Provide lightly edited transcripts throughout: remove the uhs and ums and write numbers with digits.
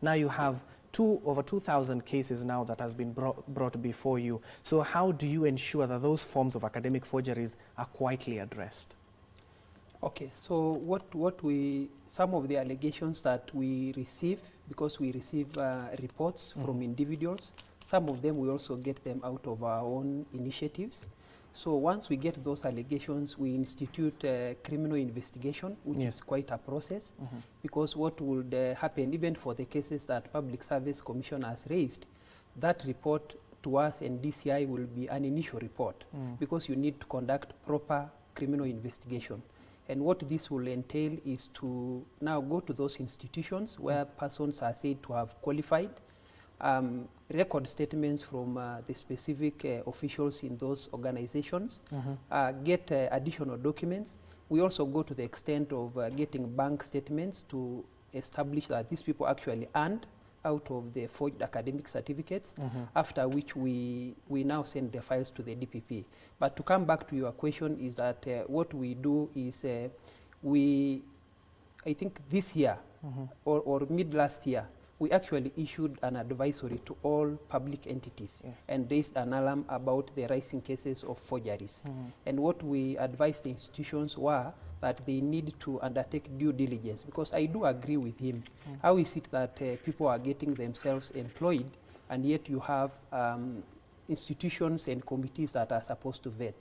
Now you have over 2,000 cases now that has been brought before you. So how do you ensure that those forms of academic forgeries are quietly addressed? Okay, so some of the allegations that we receive, because we receive reports from individuals, some of them we also get them out of our own initiatives. So once we get those allegations, we institute a criminal investigation, which is quite a process, because what would happen, even for the cases that Public Service Commission has raised, that report to us and DCI will be an initial report, because you need to conduct proper criminal investigation. And what this will entail is to now go to those institutions where persons are said to have qualified, record statements from the specific officials in those organizations, get additional documents. We also go to the extent of getting bank statements to establish that these people actually earned out of the forged academic certificates, after which we now send the files to the DPP. But to come back to your question is that what we do is I think this year or mid last year, we actually issued an advisory to all public entities and raised an alarm about the rising cases of forgeries. And what we advised the institutions were that they need to undertake due diligence, because I do agree with him. How is it that people are getting themselves employed and yet you have institutions and committees that are supposed to vet?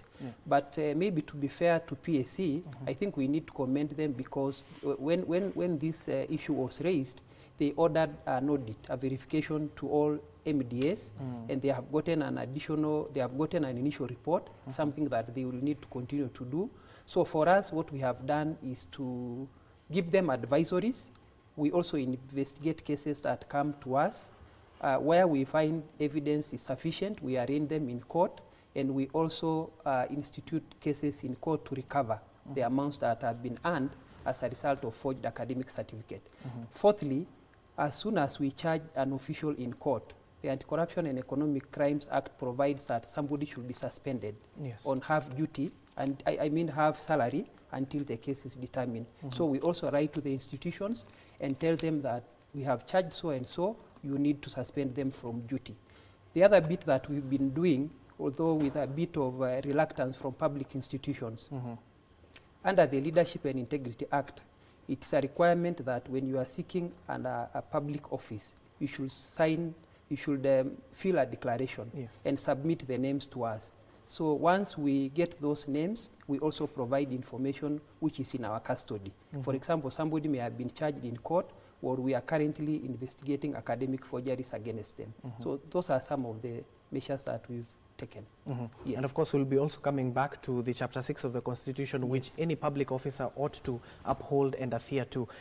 But maybe to be fair to PSC, I think we need to commend them, because when this issue was raised, they ordered an audit, a verification to all MDAs, and they have gotten an initial report, something that they will need to continue to do. So for us, what we have done is to give them advisories. We also investigate cases that come to us. Where we find evidence is sufficient, we arraign them in court, and we also institute cases in court to recover the amounts that have been earned as a result of forged academic certificate. Fourthly, as soon as we charge an official in court, the Anti-Corruption and Economic Crimes Act provides that somebody should be suspended on half duty, and I mean half salary, until the case is determined. So we also write to the institutions and tell them that we have charged so and so, you need to suspend them from duty. The other bit that we've been doing, although with a bit of reluctance from public institutions, under the Leadership and Integrity Act, it's a requirement that when you are seeking a public office, you should fill a declaration and submit the names to us. So once we get those names, we also provide information which is in our custody. For example, somebody may have been charged in court, or we are currently investigating academic forgeries against them. So those are some of the measures that we've taken. Yes. And of course, we'll be also coming back to the Chapter 6 of the Constitution, which any public officer ought to uphold and adhere to.